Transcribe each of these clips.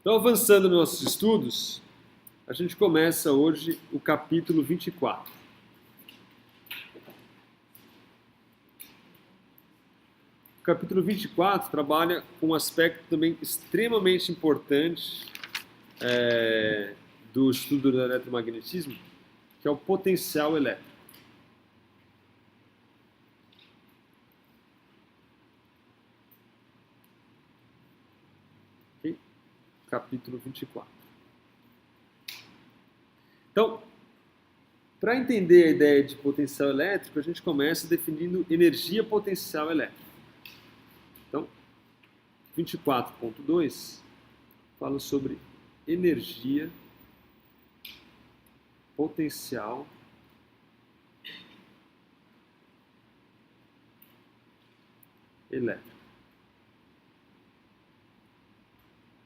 Então, avançando nos nossos estudos, a gente começa hoje o capítulo 24. O capítulo 24 trabalha com um aspecto também extremamente importante do estudo do eletromagnetismo, que é o potencial elétrico. Okay? Capítulo 24. Então, para entender a ideia de potencial elétrico, a gente começa definindo energia potencial elétrica. Então, 24.2 fala sobre energia potencial elétrica.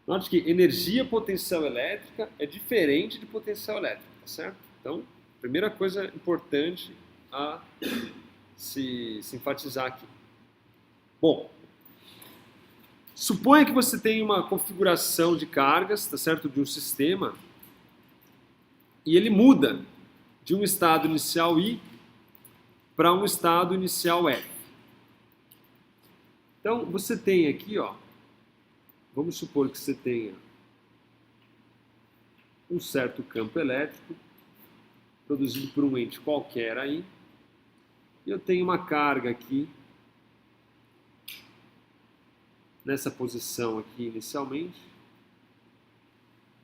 Note que energia potencial elétrica é diferente de potencial elétrico, tá certo? Então, primeira coisa importante a se enfatizar aqui. Bom, suponha que você tem uma configuração de cargas, tá certo, de um sistema, e ele muda de um estado inicial I para um estado inicial F. Então, você tem aqui, ó, vamos supor que você tenha um certo campo elétrico produzido por um ente qualquer aí, e eu tenho uma carga aqui nessa posição aqui inicialmente,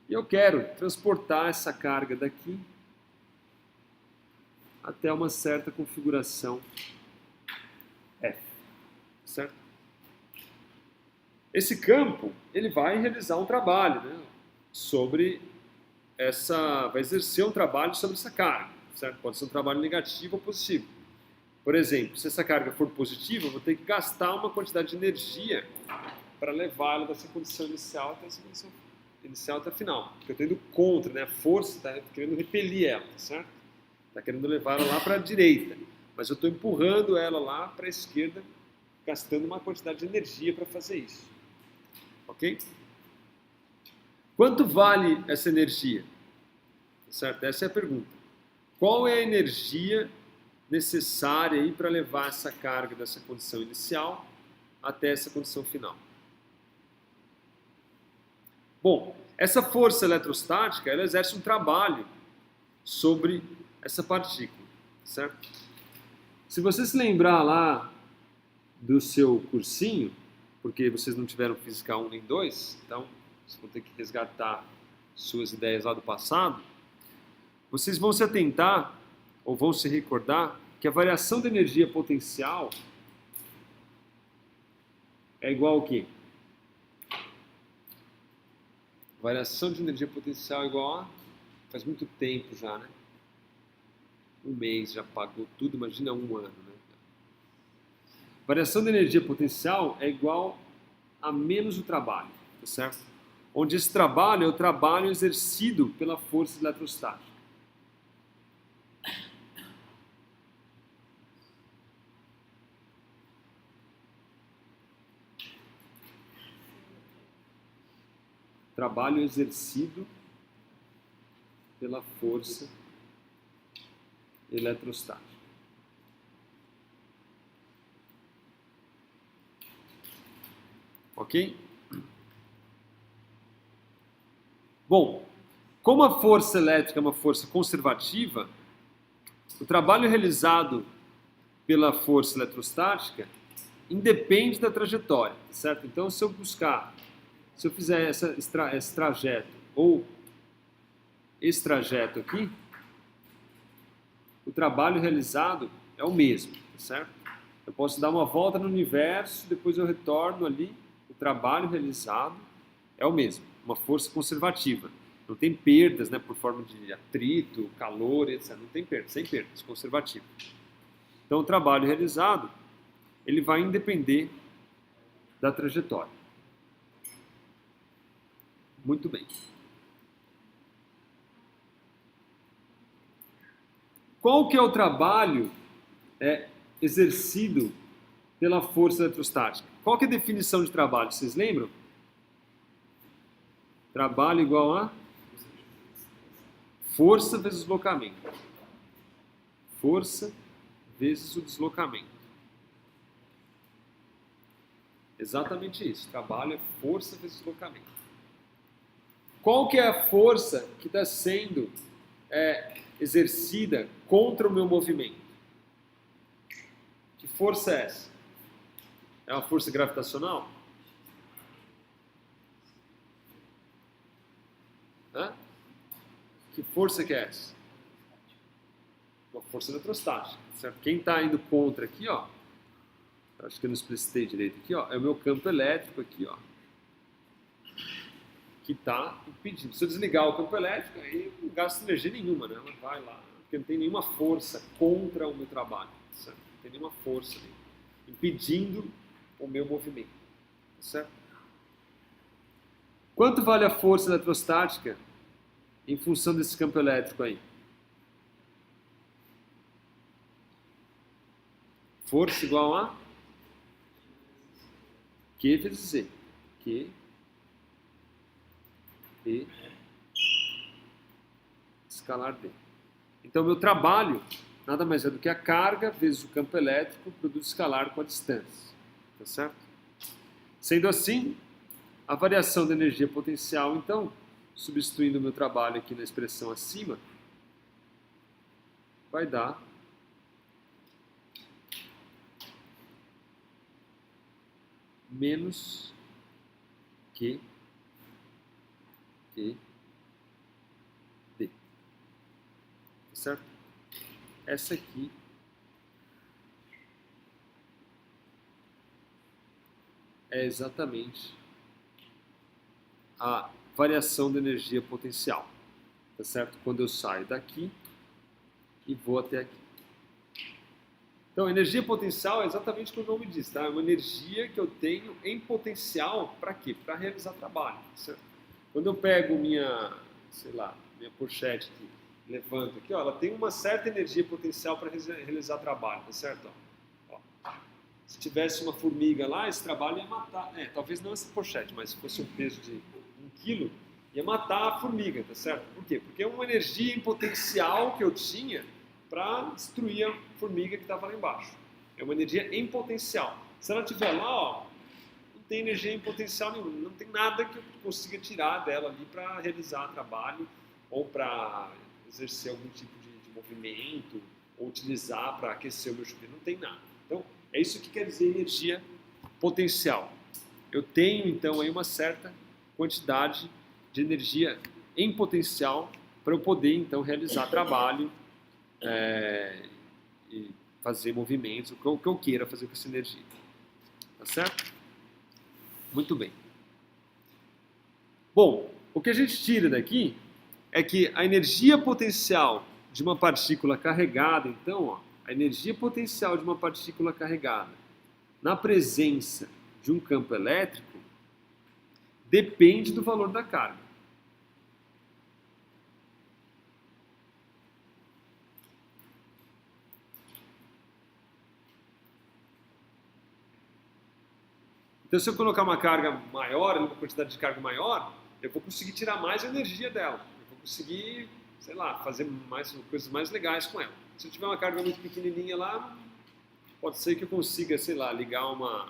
e eu quero transportar essa carga daqui até uma certa configuração F, certo? Esse campo, ele vai realizar um trabalho, né, vai exercer um trabalho sobre essa carga, certo? Pode ser um trabalho negativo ou positivo. Por exemplo, se essa carga for positiva, eu vou ter que gastar uma quantidade de energia para levá-la dessa condição inicial até essa condição inicial até a final. Porque eu estou indo contra, né? A força está querendo repelir ela, certo? Está querendo levar ela lá para a direita, mas eu estou empurrando ela lá para a esquerda, gastando uma quantidade de energia para fazer isso. Ok? Quanto vale essa energia? Certo? Essa é a pergunta. Qual é a energia necessária para levar essa carga dessa condição inicial até essa condição final? Bom, essa força eletrostática, ela exerce um trabalho sobre essa partícula, certo? Se você se lembrar lá do seu cursinho, porque vocês não tiveram Física 1 nem 2, então vocês vão ter que resgatar suas ideias lá do passado, vocês vão se atentar, ou vão se recordar, que a variação da energia potencial é igual ao quê? A variação de energia potencial é igual a... Faz muito tempo já, né? Um mês já pagou tudo, imagina um ano, né? A variação da energia potencial é igual a menos o trabalho, tá certo? Onde esse trabalho é o trabalho exercido pela força eletrostática. Trabalho exercido pela força eletrostática. Ok? Bom, como a força elétrica é uma força conservativa, o trabalho realizado pela força eletrostática independe da trajetória, certo? Então, se eu fizer esse trajeto ou esse trajeto aqui, o trabalho realizado é o mesmo, certo? Eu posso dar uma volta no universo, depois eu retorno ali, o trabalho realizado é o mesmo, uma força conservativa. Não tem perdas, né, por forma de atrito, calor, etc. Não tem perdas, sem perdas, conservativo. Então, o trabalho realizado, ele vai independer da trajetória. Muito bem. Qual que é o trabalho exercido pela força eletrostática? Qual que é a definição de trabalho? Vocês lembram? Trabalho igual a força vezes deslocamento. Força vezes o deslocamento. Exatamente isso. Trabalho é força vezes deslocamento. Qual que é a força que está sendo exercida contra o meu movimento? Que força é essa? É uma força gravitacional? Hã? Que força que é essa? Uma força eletrostática, certo? Quem está indo contra aqui, ó, acho que eu não explicitei direito aqui, ó, é o meu campo elétrico aqui, ó, que está impedindo. Se eu desligar o campo elétrico, aí não gasta energia nenhuma, né? Ela vai lá, porque não tem nenhuma força contra o meu trabalho, certo? Não tem nenhuma força ali, impedindo o meu movimento, certo? Quanto vale a força eletrostática em função desse campo elétrico aí? Força igual a Q vezes Z. Q, D, escalar D. Então, meu trabalho nada mais é do que a carga vezes o campo elétrico, produto escalar com a distância. Tá certo? Sendo assim, a variação da energia potencial, então, substituindo o meu trabalho aqui na expressão acima, vai dar menos Q D. Tá certo? Essa aqui é exatamente a variação da energia potencial, tá certo? Quando eu saio daqui e vou até aqui. Então, energia potencial é exatamente o que o nome diz, tá? É uma energia que eu tenho em potencial para quê? Para realizar trabalho, certo? Quando eu pego minha, sei lá, minha pochete aqui, levanto aqui, ó, ela tem uma certa energia potencial para realizar trabalho, tá certo? Ó. Se tivesse uma formiga lá, esse trabalho ia matar, talvez não essa pochete, mas se fosse um peso de 1 quilo, ia matar a formiga, tá certo? Por quê? Porque é uma energia em potencial que eu tinha para destruir a formiga que estava lá embaixo. É uma energia em potencial. Se ela estiver lá, ó, não tem energia em potencial nenhum, não tem nada que eu consiga tirar dela ali para realizar trabalho ou para exercer algum tipo de movimento ou utilizar para aquecer o meu chuveiro, não tem nada. Então, é isso que quer dizer energia potencial. Eu tenho, então, aí uma certa quantidade de energia em potencial para eu poder, então, realizar trabalho e fazer movimentos, o que eu queira fazer com essa energia. Tá certo? Muito bem. Bom, o que a gente tira daqui é que a energia potencial de uma partícula carregada, então, ó, a energia potencial de uma partícula carregada na presença de um campo elétrico depende do valor da carga. Então, se eu colocar uma carga maior, uma quantidade de carga maior, eu vou conseguir tirar mais energia dela. Eu vou conseguir, sei lá, fazer coisas mais legais com ela. Se eu tiver uma carga muito pequenininha lá, pode ser que eu consiga, sei lá, ligar uma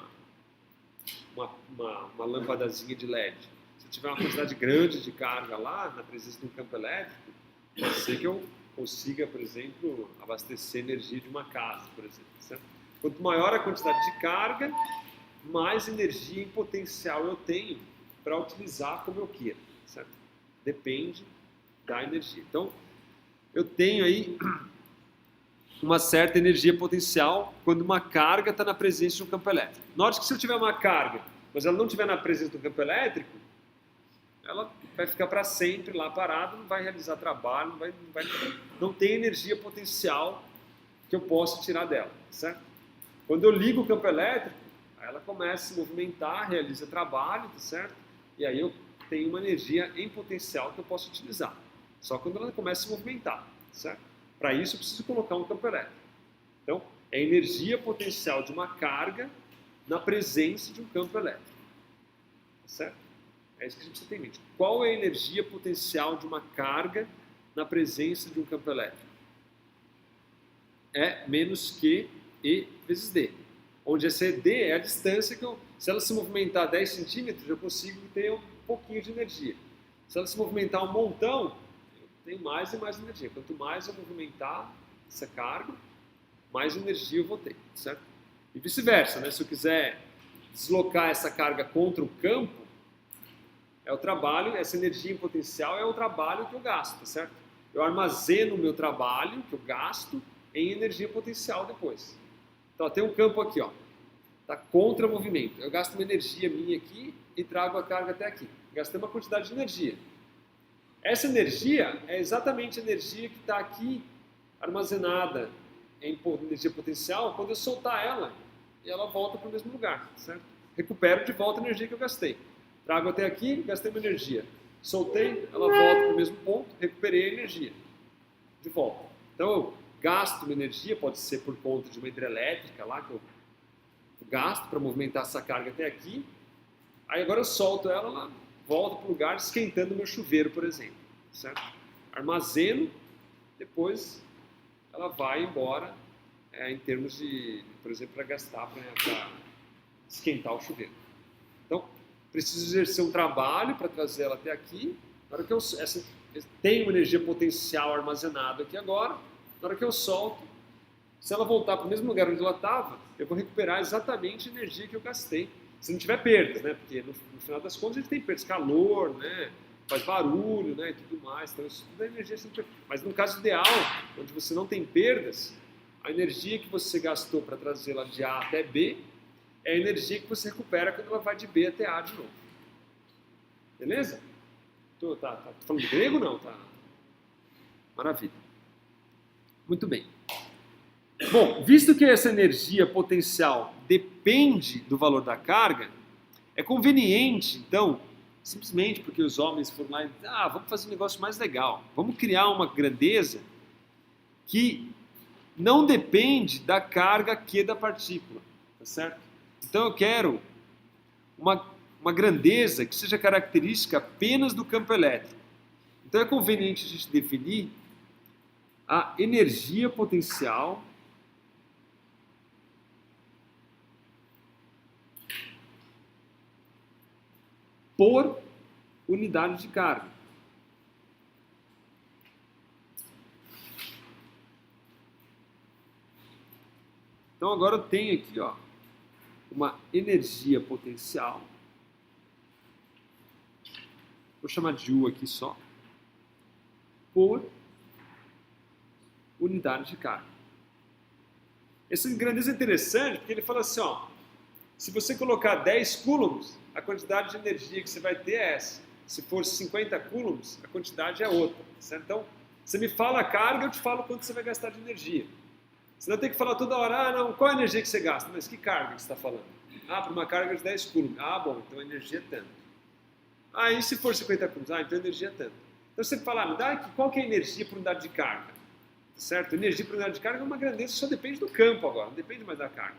lâmpadazinha de LED. Se eu tiver uma quantidade grande de carga lá, na presença de um campo elétrico, pode ser que eu consiga, por exemplo, abastecer energia de uma casa, por exemplo. Certo? Quanto maior a quantidade de carga, mais energia em potencial eu tenho para utilizar como eu queira, certo? Depende da energia. Então, eu tenho aí uma certa energia potencial quando uma carga está na presença de um campo elétrico. Note que se eu tiver uma carga, mas ela não estiver na presença do campo elétrico, ela vai ficar para sempre lá parada, não vai realizar trabalho, não tem energia potencial que eu possa tirar dela, certo? Quando eu ligo o campo elétrico, aí ela começa a se movimentar, realiza trabalho, tá certo? E aí eu tenho uma energia em potencial que eu posso utilizar. Só quando ela começa a se movimentar, certo? Para isso eu preciso colocar um campo elétrico. Então, é a energia potencial de uma carga na presença de um campo elétrico. Tá certo? É isso que a gente precisa ter em mente. Qual é a energia potencial de uma carga na presença de um campo elétrico? É menos Q E vezes D. Onde essa D é a distância que se ela se movimentar 10 centímetros, eu consigo ter um pouquinho de energia. Se ela se movimentar um montão, eu tenho mais e mais energia. Quanto mais eu movimentar essa carga, mais energia eu vou ter, certo? E vice-versa, né? Se eu quiser deslocar essa carga contra o campo, é o trabalho, essa energia em potencial é o trabalho que eu gasto, certo? Eu armazeno o meu trabalho, que eu gasto, em energia potencial depois. Então, tem um campo aqui, ó, tá contra o movimento. Eu gasto uma energia minha aqui e trago a carga até aqui. Gastei uma quantidade de energia. Essa energia é exatamente a energia que está aqui armazenada em energia potencial quando eu soltar ela e ela volta para o mesmo lugar, certo? Recupero de volta a energia que eu gastei. Trago até aqui, gastei uma energia. Soltei, ela volta para o mesmo ponto, recuperei a energia de volta. Então, eu gasto uma energia, pode ser por conta de uma hidrelétrica lá, que eu gasto para movimentar essa carga até aqui. Aí agora eu solto ela, ela volta para o lugar esquentando o meu chuveiro, por exemplo. Certo? Armazeno, depois ela vai embora em termos de, por exemplo, para gastar, para esquentar o chuveiro. Então, preciso exercer um trabalho para trazer ela até aqui. Na hora que eu tenho uma energia potencial armazenada aqui agora, na hora que eu solto, se ela voltar para o mesmo lugar onde ela estava, eu vou recuperar exatamente a energia que eu gastei. Se não tiver perdas, né? Porque no final das contas a gente tem perdas, calor, né? Faz barulho, né? E tudo mais. Então isso tudo é energia sem perdas. Mas no caso ideal, onde você não tem perdas, a energia que você gastou para trazê-la de A até B é a energia que você recupera quando ela vai de B até A de novo. Beleza? Tô falando grego ou não? Tá. Maravilha. Muito bem. Bom, visto que essa energia potencial depende do valor da carga, é conveniente, então, simplesmente porque os homens foram lá e vamos fazer um negócio mais legal. Vamos criar uma grandeza que não depende da carga Q da partícula, tá certo? Então eu quero uma grandeza que seja característica apenas do campo elétrico. Então é conveniente a gente definir a energia potencial por unidade de carga. Então agora eu tenho aqui, ó, uma energia potencial. Vou chamar de U aqui só. Por unidade de carga. Essa grandeza é interessante porque ele fala assim, ó, se você colocar 10 coulombs, a quantidade de energia que você vai ter é essa. Se for 50 coulombs, a quantidade é outra. Certo? Então, você me fala a carga, eu te falo quanto você vai gastar de energia. Você não tem que falar toda hora, não, qual a energia que você gasta? Mas que carga que você está falando? Para uma carga de 10 coulombs. Bom, então a energia é tanto. E se for 50 coulombs? Então a energia é tanto. Então você fala, me dá qual que é a energia por unidade de carga? Certo? Energia por unidade de carga é uma grandeza que só depende do campo agora, não depende mais da carga.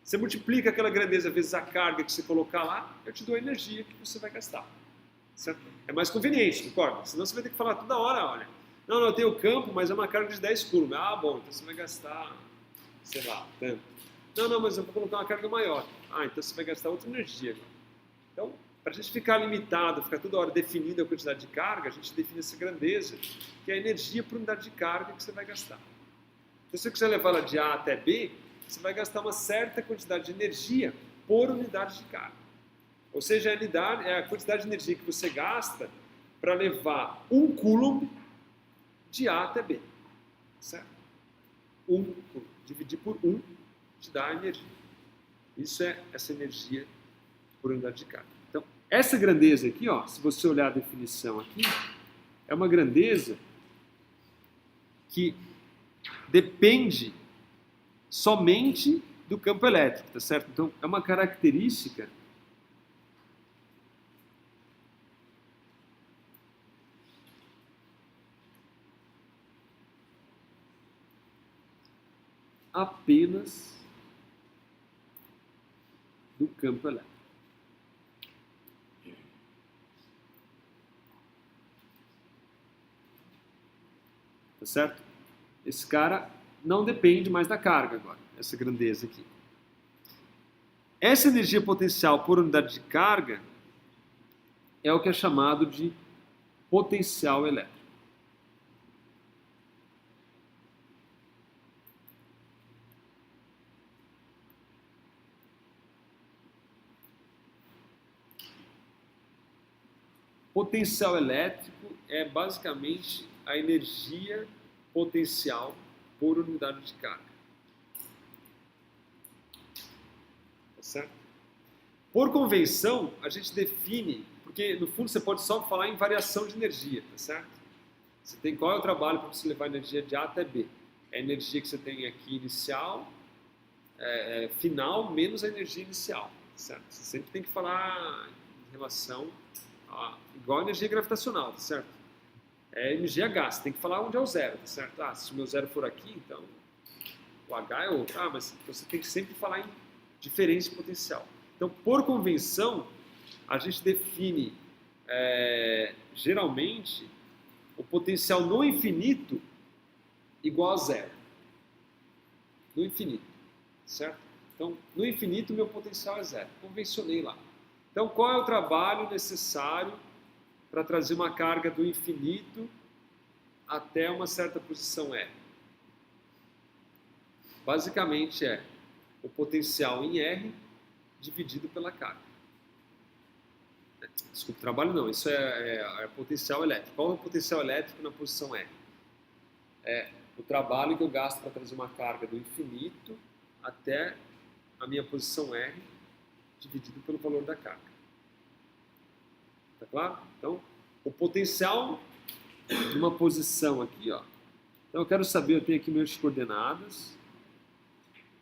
Você multiplica aquela grandeza vezes a carga que você colocar lá, eu te dou a energia que você vai gastar. Certo? É mais conveniente, concorda? Senão você vai ter que falar toda hora, olha, não, eu tenho campo, mas é uma carga de 10 coulombs. Bom, então você vai gastar, sei lá, tanto. Não, mas eu vou colocar uma carga maior. Então você vai gastar outra energia. Então, para a gente ficar limitado, ficar toda hora definindo a quantidade de carga, a gente define essa grandeza, que é a energia por unidade de carga que você vai gastar. Então, se você quiser levar ela de A até B, você vai gastar uma certa quantidade de energia por unidade de carga. Ou seja, a quantidade de energia que você gasta para levar 1 coulomb de A até B. Certo? 1 coulomb. Dividir por 1 te dá a energia. Isso é essa energia por unidade de carga. Então, essa grandeza aqui, ó, se você olhar a definição aqui, é uma grandeza que depende somente do campo elétrico, tá certo? Então, é uma característica apenas do campo elétrico. certo? Esse cara não depende mais da carga agora, essa grandeza aqui. Essa energia potencial por unidade de carga é o que é chamado de potencial elétrico. Potencial elétrico é basicamente a energia potencial por unidade de carga. Tá certo? Por convenção, a gente define, porque no fundo você pode só falar em variação de energia, tá certo? Você tem qual é o trabalho para você levar energia de A até B? É a energia que você tem aqui inicial, final, menos a energia inicial, tá certo? Você sempre tem que falar em relação igual a energia gravitacional, tá certo? É energia H, você tem que falar onde é o zero, tá certo? Se o meu zero for aqui, então o H é outro. Mas você tem que sempre falar em diferença de potencial. Então, por convenção, a gente define geralmente o potencial no infinito igual a zero. No infinito, certo? Então, no infinito, meu potencial é zero. Convencionei lá. Então, qual é o trabalho necessário para trazer uma carga do infinito até uma certa posição R? Basicamente é o potencial em R dividido pela carga. Desculpa, trabalho não, isso é potencial elétrico. Qual é o potencial elétrico na posição R? É o trabalho que eu gasto para trazer uma carga do infinito até a minha posição R dividido pelo valor da carga. Tá claro? Então, o potencial de uma posição aqui, ó. Então eu quero saber, eu tenho aqui minhas coordenadas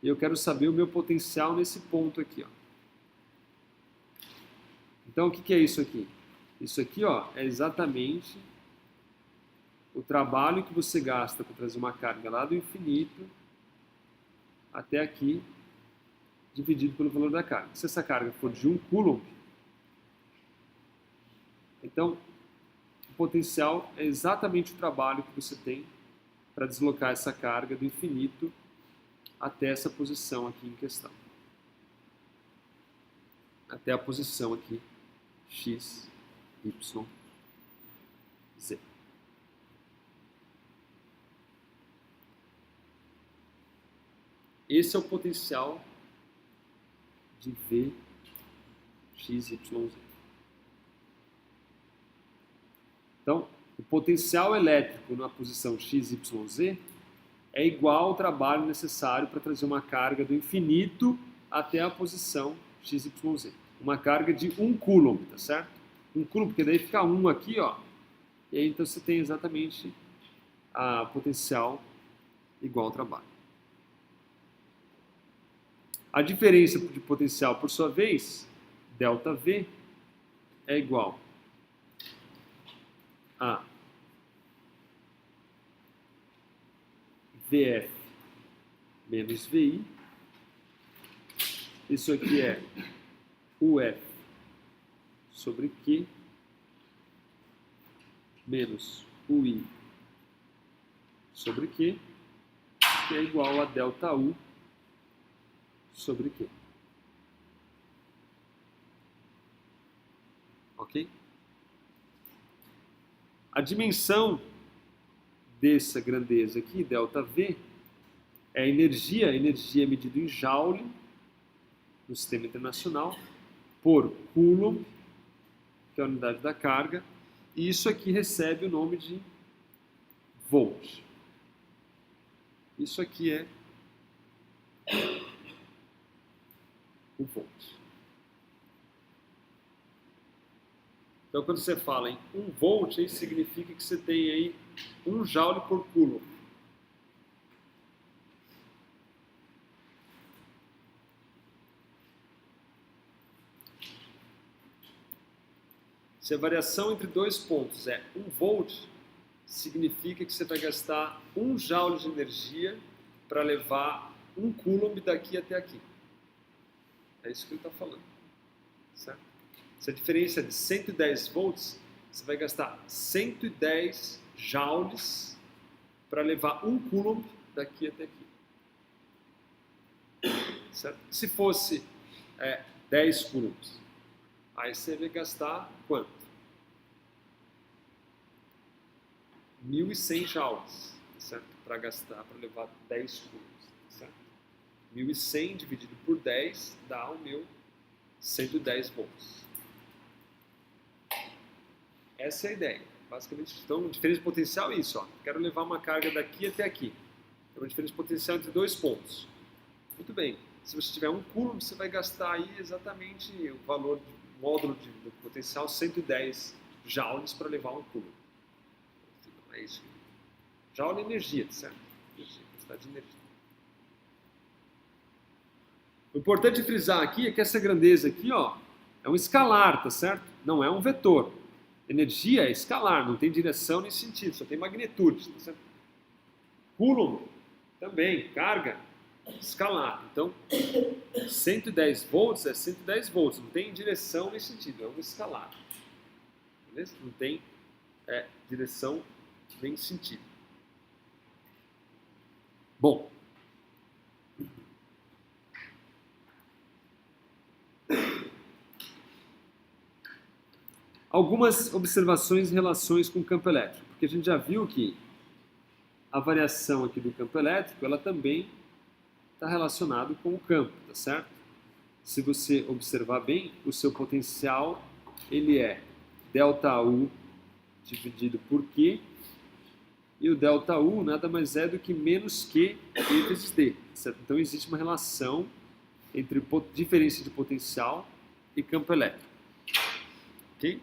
e eu quero saber o meu potencial nesse ponto aqui, ó. Então o que é isso aqui? Isso aqui, ó, é exatamente o trabalho que você gasta para trazer uma carga lá do infinito até aqui, dividido pelo valor da carga. Se essa carga for de 1 coulomb, então o potencial é exatamente o trabalho que você tem para deslocar essa carga do infinito até essa posição aqui em questão. Até a posição aqui, x, y, z. Esse é o potencial de V, x, y, z. Então, o potencial elétrico na posição x, y, z é igual ao trabalho necessário para trazer uma carga do infinito até a posição x, y, z. Uma carga de 1 coulomb, tá certo? 1 coulomb, porque daí fica 1 aqui, ó. E aí então você tem exatamente a potencial igual ao trabalho. A diferença de potencial, por sua vez, ΔV, é igual a VF menos VI. Isso aqui é UF sobre Q menos UI sobre Q, que é igual a ΔU sobre Q. Ok? A dimensão dessa grandeza aqui, ΔV, é a energia medida em Joule no sistema internacional por Coulomb, que é a unidade da carga, e isso aqui recebe o nome de Volt. Isso aqui é o Volt. Então, quando você fala em 1 volt, isso significa que você tem aí 1 joule por coulomb. Se a variação entre dois pontos é 1 volt, significa que você vai gastar 1 joule de energia para levar 1 coulomb daqui até aqui. É isso que ele está falando. Certo? Se a diferença é de 110 volts, você vai gastar 110 joules para levar 1 coulomb daqui até aqui. Certo? Se fosse 10 coulombs, aí você vai gastar quanto? 1.100 joules, certo? Para levar 10 coulombs, certo? 1.100 dividido por 10 dá o meu 110 volts. Essa é a ideia. Basicamente, então, diferença de potencial é isso. Ó. Quero levar uma carga daqui até aqui. É uma diferença de potencial entre 2 pontos. Muito bem. Se você tiver 1 coulomb, você vai gastar aí exatamente o valor do módulo de potencial 110 joules para levar 1 coulomb. Então, é isso. Joule é energia, certo? Energia, quantidade de energia. O importante frisar aqui é que essa grandeza aqui, ó, é um escalar, tá certo? Não é um vetor. Energia é escalar, não tem direção nem sentido, só tem magnitude, tá certo? Coulomb também, carga, escalar. Então, 110 volts é 110 volts, não tem direção nem sentido, é um escalar. Beleza? Não tem direção nem sentido. Bom. Algumas observações e relações com o campo elétrico, porque a gente já viu que a variação aqui do campo elétrico, ela também está relacionada com o campo, tá certo? Se você observar bem, o seu potencial, ele é ΔU dividido por Q, e o ΔU nada mais é do que menos Q vezes D, certo? Então existe uma relação entre diferença de potencial e campo elétrico, ok?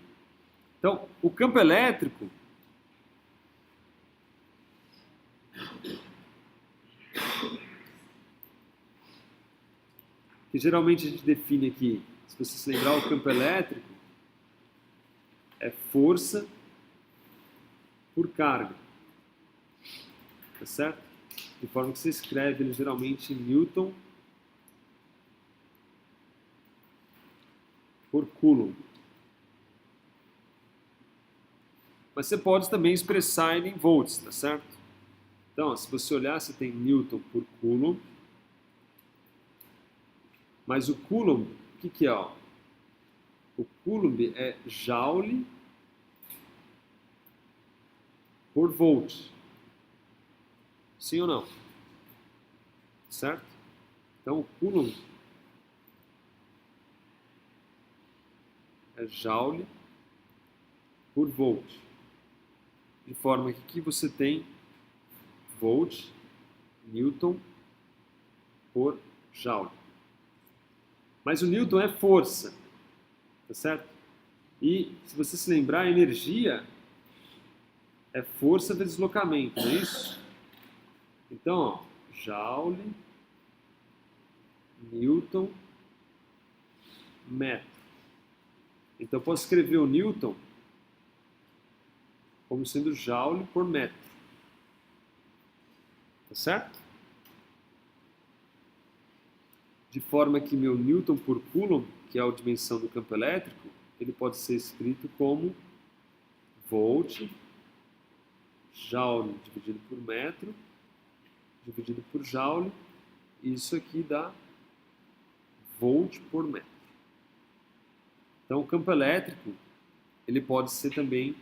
Então, o campo elétrico, que geralmente a gente define aqui, se você se lembrar, o campo elétrico é força por carga, tá certo? De forma que você escreve ele geralmente em Newton por Coulomb. Mas você pode também expressar ele em volts, tá certo? Então, ó, se você olhar, você tem Newton por Coulomb. Mas o Coulomb, o que é? Ó? O Coulomb é Joule por volt. Sim ou não? Certo? Então, o Coulomb é Joule por volt. De forma que aqui você tem volt, Newton por Joule. Mas o Newton é força, tá certo? E se você se lembrar, a energia é força vezes deslocamento, não é isso? Então, ó, Joule, Newton, metro. Então, eu posso escrever o Newton como sendo Joule por metro. Tá certo? De forma que meu Newton por Coulomb, que é a dimensão do campo elétrico, ele pode ser escrito como volt, Joule dividido por metro, dividido por Joule, e isso aqui dá volt por metro. Então, o campo elétrico, ele pode ser também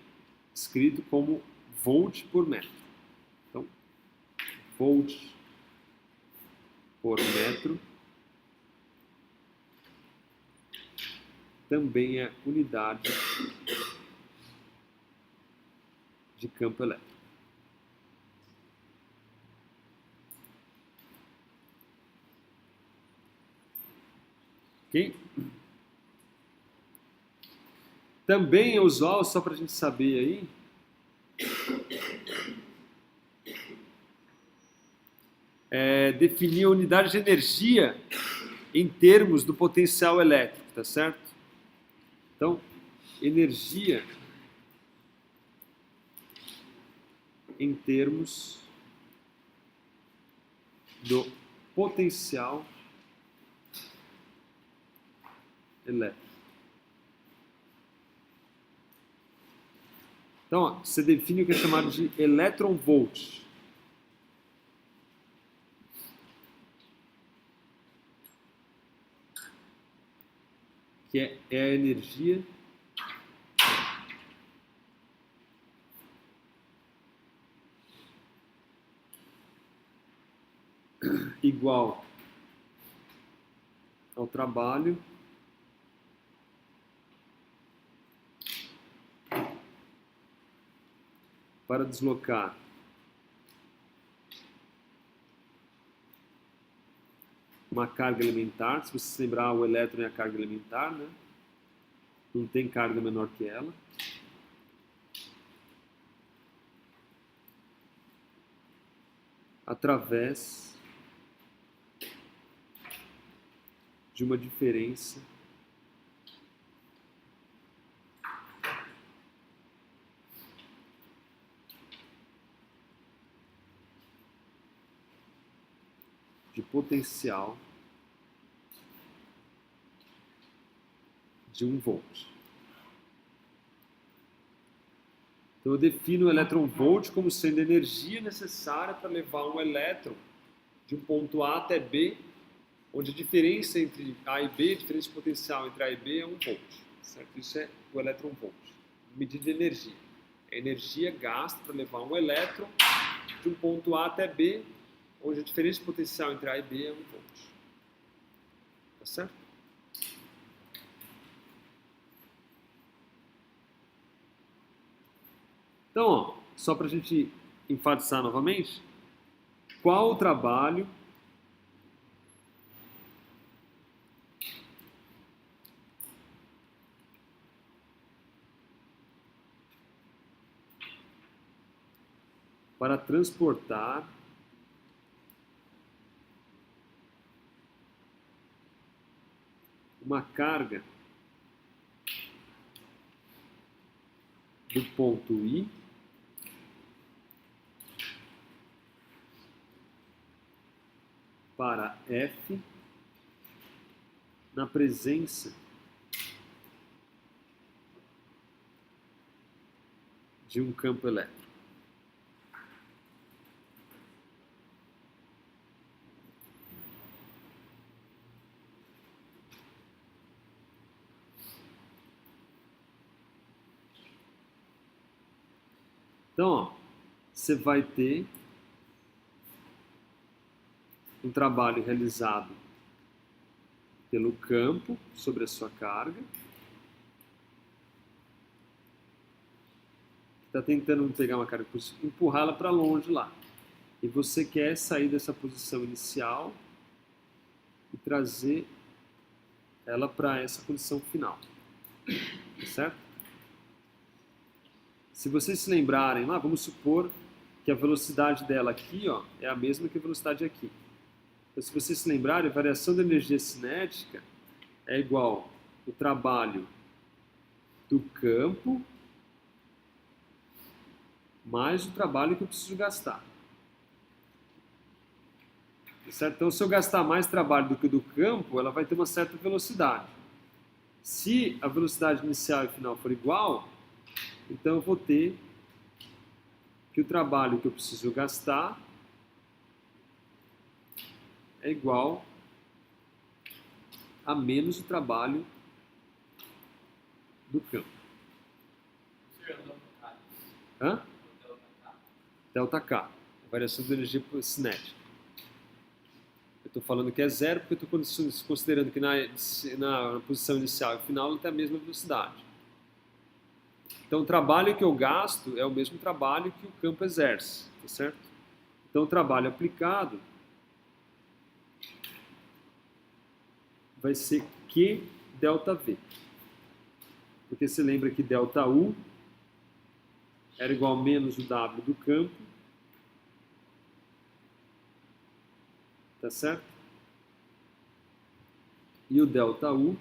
escrito como volt por metro. Então, volt por metro também é unidade de campo elétrico. Ok? Também é usual, só para a gente saber aí, definir a unidade de energia em termos do potencial elétrico, tá certo? Então, energia em termos do potencial elétrico. Então, ó, você define o que é chamado de electron volt, que é a energia igual ao trabalho para deslocar uma carga elementar. Se você se lembrar, o elétron é a carga elementar, né? Não tem carga menor que ela. Através de uma diferença de potencial de 1 volt. Então eu defino o elétron volt como sendo a energia necessária para levar um elétron de um ponto A até B, onde a diferença entre A e B, a diferença de potencial entre A e B é 1 volt. Certo? Isso é o elétron volt. Medida de energia. É a energia gasta para levar um elétron de um ponto A até B, onde a diferença de potencial entre A e B é 1 volt. Tá certo? Então, ó, só para a gente enfatizar novamente, qual o trabalho para transportar uma carga do ponto I para F na presença de um campo elétrico. Então, ó, você vai ter um trabalho realizado pelo campo sobre a sua carga, que está tentando pegar uma carga, empurrá-la para longe lá. E você quer sair dessa posição inicial e trazer ela para essa posição final. Tá certo? Se vocês se lembrarem lá, vamos supor que a velocidade dela aqui, ó, é a mesma que a velocidade aqui. Então, se vocês se lembrarem, a variação da energia cinética é igual ao trabalho do campo mais o trabalho que eu preciso gastar. Certo? Então, se eu gastar mais trabalho do que o do campo, ela vai ter uma certa velocidade. Se a velocidade inicial e final for igual, então eu vou ter que o trabalho que eu preciso gastar é igual a menos o trabalho do campo. Hã? Delta K, a variação de energia cinética. Eu estou falando que é zero porque eu estou considerando que na posição inicial e final ela tem a mesma velocidade. Então o trabalho que eu gasto é o mesmo trabalho que o campo exerce, tá certo? Então o trabalho aplicado vai ser Q delta V. Porque você lembra que delta U era igual a menos o W do campo. Tá certo? E o delta U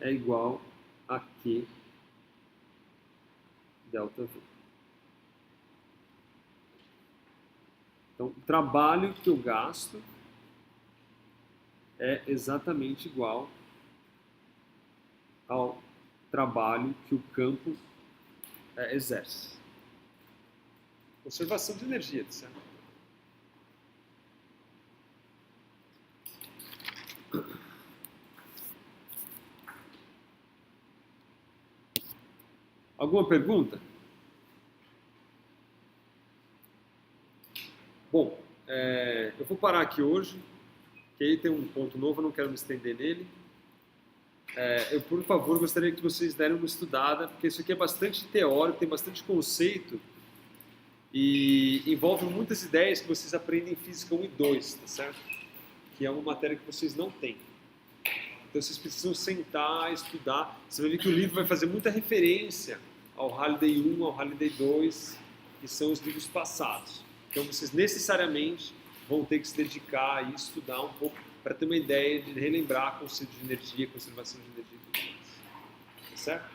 é igual a Q delta V. Então, o trabalho que eu gasto é exatamente igual ao trabalho que o campo exerce. Conservação de energia, certo? Alguma pergunta? Bom, eu vou parar aqui hoje, que aí tem um ponto novo, eu não quero me estender nele. Eu, por favor, gostaria que vocês deram uma estudada, porque isso aqui é bastante teórico, tem bastante conceito e envolve muitas ideias que vocês aprendem em Física 1 e 2, tá certo? Que é uma matéria que vocês não têm. Então vocês precisam sentar, estudar. Você vai ver que o livro vai fazer muita referência ao Halliday 1, ao Halliday 2, que são os livros passados. Então vocês necessariamente vão ter que se dedicar e estudar um pouco para ter uma ideia de relembrar conceito de energia, conservação de energia e tudo mais. Tá certo?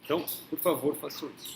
Então, por favor, façam isso.